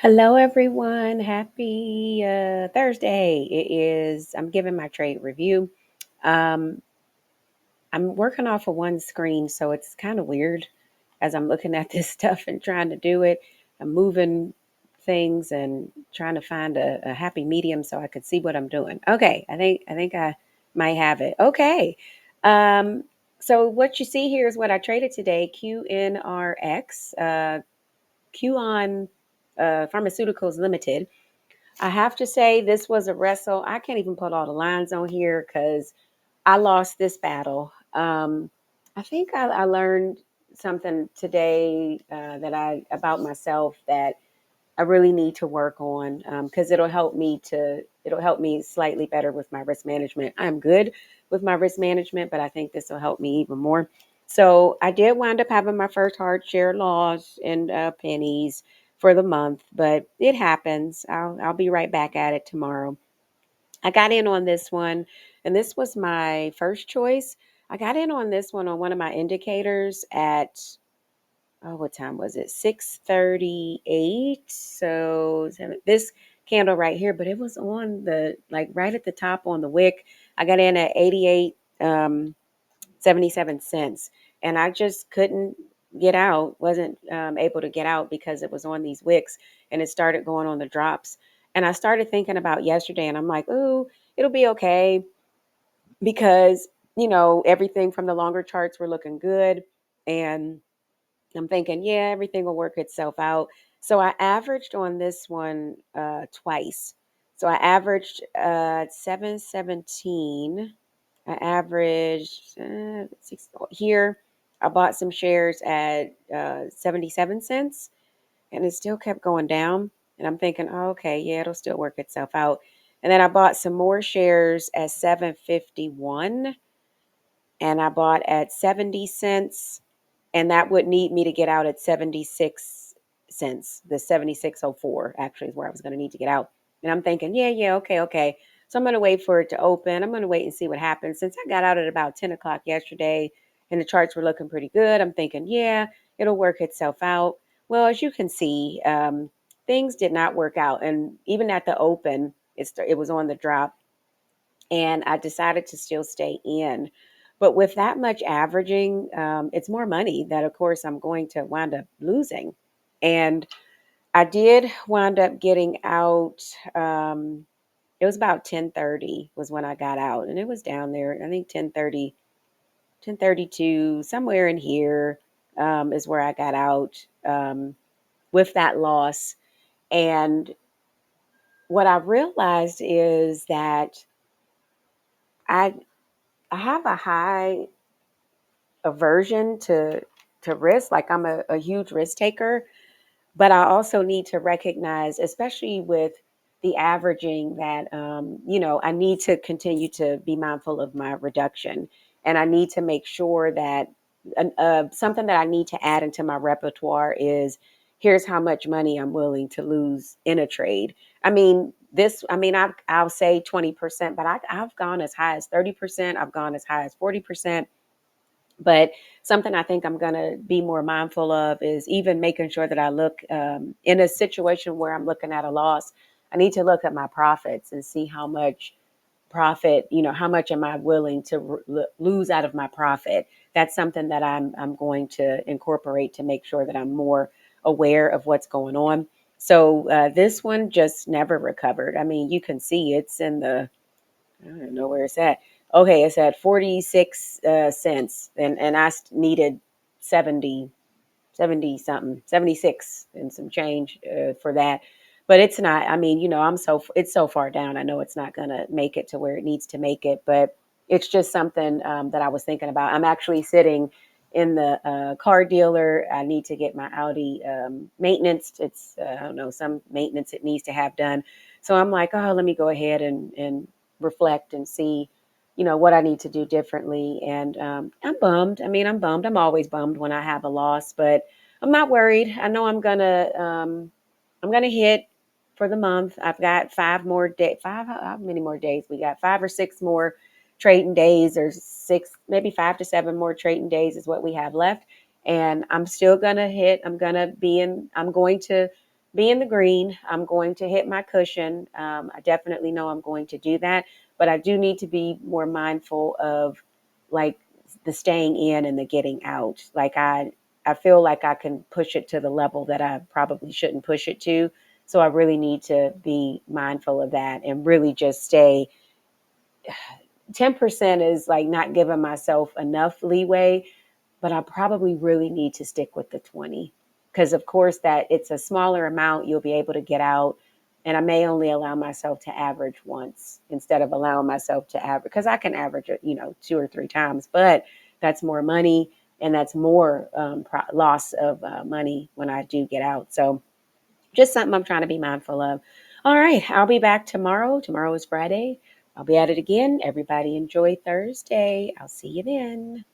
Hello, everyone. Happy Thursday. I'm giving my trade review. Um, I'm working off of one screen, so it's kind of weird as I'm looking at this stuff and trying to do it. I'm moving things and trying to find a happy medium so I could see what I'm doing. Okay, I think I might have it. Okay. Um, so what you see here is what I traded today, QNRX, QAnon Pharmaceuticals Limited. I have to say this was a wrestle. I can't even put all the lines on here because I lost this battle. I think I learned something today that I about myself that I really need to work on because it'll help me slightly better with my risk management. I'm good with my risk management, but I think this will help me even more. So I did wind up having my first hard share loss in pennies for the month, but it happens. I'll be right back at it tomorrow. I got in on this one, and this was my first choice. I got in on this one on one of my indicators at what time was it? 6:38. So this candle right here, but it was on the like right at the top on the wick. I got in at 88 77 cents, and I just couldn't get out. Wasn't able to get out because it was on these wicks, and it started going on the drops. And I started thinking about yesterday, and I'm like, "Ooh, it'll be okay," because everything from the longer charts were looking good, and I'm thinking, yeah, everything will work itself out. So I averaged on this one twice. So I averaged 717. I averaged here. I bought some shares at 77 cents, and it still kept going down. And I'm thinking, oh, okay, yeah, it'll still work itself out. And then I bought some more shares at 751, and I bought at 70 cents, and that would need me to get out at 76 cents. The 76.04 actually is where I was going to need to get out. And I'm thinking, yeah, okay. So I'm going to wait for it to open. I'm going to wait and see what happens. Since I got out at about 10 o'clock yesterday and the charts were looking pretty good, I'm thinking, yeah, it'll work itself out. Well, as you can see, things did not work out. And even at the open, it was on the drop, and I decided to still stay in. But with that much averaging, it's more money that, of course, I'm going to wind up losing. And I did wind up getting out. It was about 10:30 was when I got out, and it was down there. I think 10:30, 10:32, somewhere in here is where I got out with that loss. And what I realized is that I I have a high aversion to risk. Like I'm a huge risk taker, but I also need to recognize, especially with the averaging, that I need to continue to be mindful of my reduction, and I need to make sure that something that I need to add into my repertoire is here's how much money I'm willing to lose in a trade. I mean, I'll say 20%, but I've gone as high as 30%. I've gone as high as 40%. But something I think I'm going to be more mindful of is even making sure that I look in a situation where I'm looking at a loss. I need to look at my profits and see how much profit, how much am I willing to lose out of my profit. That's something that I'm going to incorporate to make sure that I'm more aware of what's going on. So this one just never recovered. I mean, you can see it's in the, I don't know where it's at. Okay, it's at 46 cents, and needed 70, 70 something, 76 and some change for that. But it's not, I mean, it's so far down. I know it's not going to make it to where it needs to make it, but it's just something that I was thinking about. I'm actually sitting in the car dealer. I need to get my Audi maintenance. It's, I don't know, some maintenance it needs to have done. So I'm like, oh, let me go ahead and reflect and see, what I need to do differently. And I'm bummed. I mean, I'm bummed. I'm always bummed when I have a loss, but I'm not worried. I know I'm gonna hit for the month. I've got 5 more days. How many more days? We got 5 or 6 more trading days, or six, maybe 5 to 7 more trading days is what we have left. And I'm still gonna hit. I'm going to be in the green. I'm going to hit my cushion. I definitely know I'm going to do that, but I do need to be more mindful of like the staying in and the getting out. Like I feel like I can push it to the level that I probably shouldn't push it to. So I really need to be mindful of that and really just stay. 10% is like not giving myself enough leeway, but I probably really need to stick with the 20 because of course that it's a smaller amount you'll be able to get out, and I may only allow myself to average once instead of allowing myself to average, because I can average it, 2 or 3 times, but that's more money and that's more loss of money when I do get out. So just something I'm trying to be mindful of. All right, I'll be back tomorrow. Tomorrow is Friday. I'll be at it again. Everybody enjoy Thursday. I'll see you then.